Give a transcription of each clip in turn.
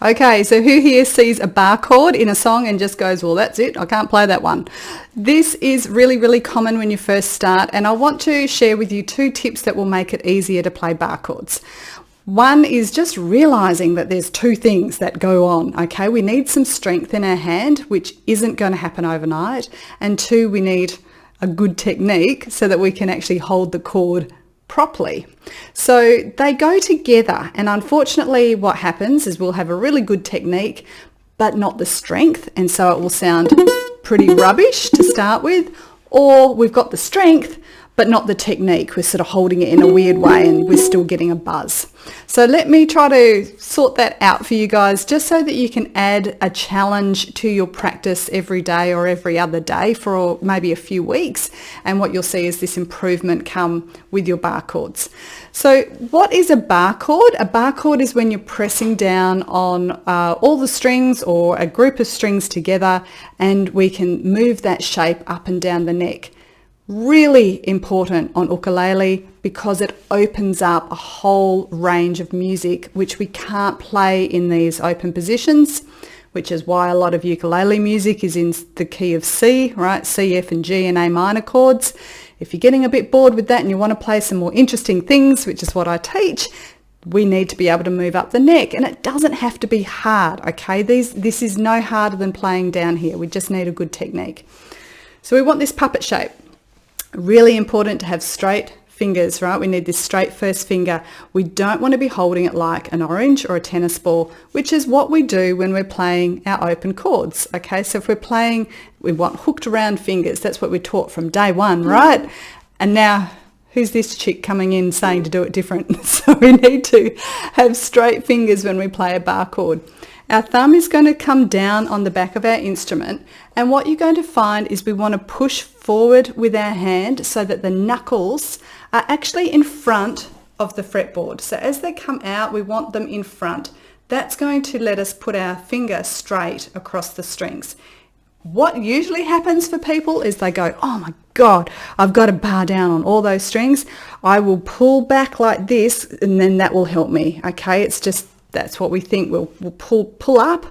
Okay, so who here sees a bar chord in a song and just goes, well, that's it, I can't play that one. This is really, really common when you first start, and I want to share with you 2 tips that will make it easier to play bar chords. One is just realizing that there's 2 things that go on, okay? We need some strength in our hand, which isn't going to happen overnight, and 2, we need a good technique so that we can actually hold the chord properly. So they go together, and unfortunately what happens is we'll have a really good technique but not the strength, and so it will sound pretty rubbish to start with, or we've got the strength but not the technique. We're sort of holding it in a weird way and we're still getting a buzz. So let me try to sort that out for you guys, just so that you can add a challenge to your practice every day or every other day for maybe a few weeks. And what you'll see is this improvement come with your bar chords. So what is a bar chord? A bar chord is when you're pressing down on all the strings or a group of strings together, and we can move that shape up and down the neck. Really important on ukulele because it opens up a whole range of music which we can't play in these open positions, which is why a lot of ukulele music is in the key of C, right? C, F and G and A minor chords. If you're getting a bit bored with that and you want to play some more interesting things, which is what I teach, we need to be able to move up the neck, and it doesn't have to be hard, okay? This is no harder than playing down here. We just need a good technique. So we want this puppet shape. Really important to have straight fingers, right? We need this straight first finger. We don't want to be holding it like an orange or a tennis ball, which is what we do when we're playing our open chords, okay? So if we're playing, we want hooked around fingers. That's what we taught from day one, right? And now, who's this chick coming in saying to do it different? So we need to have straight fingers when we play a bar chord. Our thumb is going to come down on the back of our instrument, and what you're going to find is we want to push forward with our hand so that the knuckles are actually in front of the fretboard. So as they come out, we want them in front. That's going to let us put our finger straight across the strings. What usually happens for people is they go, oh my God, I've got to bar down on all those strings. I will pull back like this and then that will help me, okay? It's just, that's what we think. We'll pull up,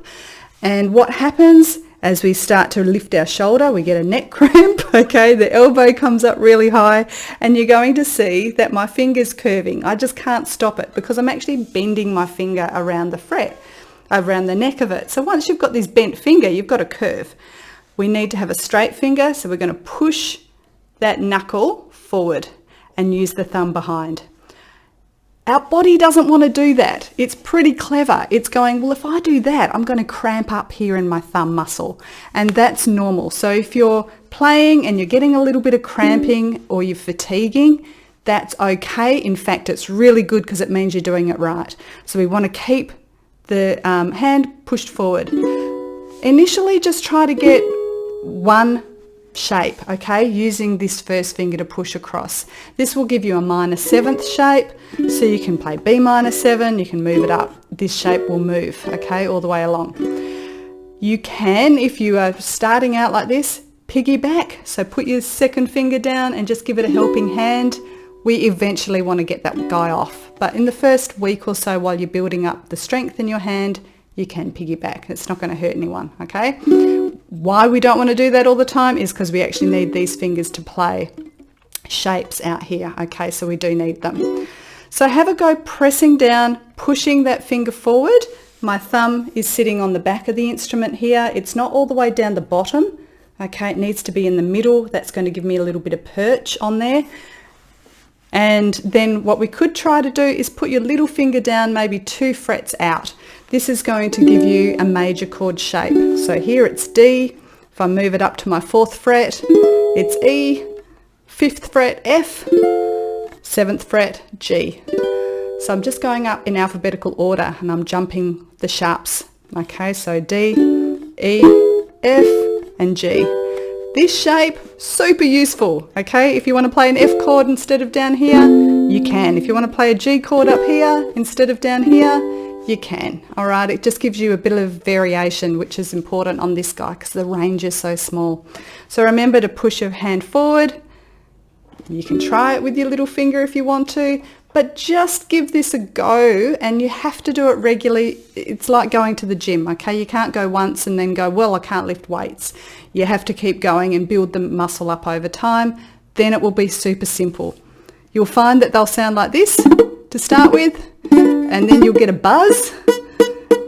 and what happens as we start to lift our shoulder, we get a neck cramp, okay? The elbow comes up really high, and you're going to see that my finger's curving. I just can't stop it because I'm actually bending my finger around the fret, around the neck of it. So once you've got this bent finger, you've got a curve. We need to have a straight finger, so we're going to push that knuckle forward and use the thumb behind. Our body doesn't want to do that. It's pretty clever. It's going, well, if I do that, I'm going to cramp up here in my thumb muscle. And that's normal. So if you're playing and you're getting a little bit of cramping or you're fatiguing, that's okay. In fact, it's really good because it means you're doing it right. So we want to keep the hand pushed forward. Initially, just try to get one shape, okay, using this first finger to push across. This will give you a minor 7th shape, so you can play B minor 7, you can move it up. This shape will move, okay, all the way along. You can, if you are starting out like this, piggyback, so put your second finger down and just give it a helping hand. We eventually want to get that guy off, but in the first week or so while you're building up the strength in your hand, you can piggyback. It's not going to hurt anyone, okay? Why we don't want to do that all the time is because we actually need these fingers to play shapes out here, okay? So we do need them. So have a go pressing down, pushing that finger forward. My thumb is sitting on the back of the instrument here. It's not all the way down the bottom, okay? It needs to be in the middle. That's going to give me a little bit of perch on there. And then what we could try to do is put your little finger down maybe 2 frets out. This is going to give you a major chord shape. So here it's D. If I move it up to my 4th fret, it's E, 5th fret F, 7th fret G. So I'm just going up in alphabetical order and I'm jumping the sharps. Okay, so D, E, F and G. This shape, super useful, okay? If you want to play an F chord instead of down here, you can. If you want to play a G chord up here instead of down here, you can, all right? It just gives you a bit of variation, which is important on this guy because the range is so small. So remember to push your hand forward. You can try it with your little finger if you want to, But just give this a go, and you have to do it regularly. It's like going to the gym, okay? You can't go once and then go, well, I can't lift weights. You have to keep going and build the muscle up over time. Then it will be super simple. You'll find that they'll sound like this to start with, and then you'll get a buzz,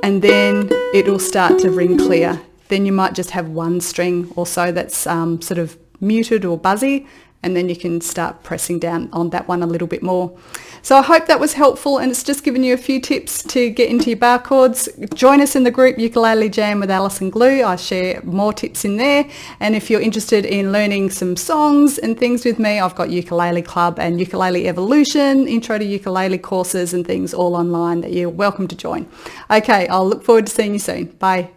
and then it'll start to ring clear. Then you might just have one string or so that's sort of muted or buzzy, and then you can start pressing down on that one a little bit more. So I hope that was helpful, and it's just given you a few tips to get into your bar chords. Join us in the group Ukulele Jam with Alison Glew. I share more tips in there, and if you're interested in learning some songs and things with me, I've got Ukulele Club and Ukulele Evolution, Intro to Ukulele courses and things all online that you're welcome to join. Okay, I'll look forward to seeing you soon. Bye.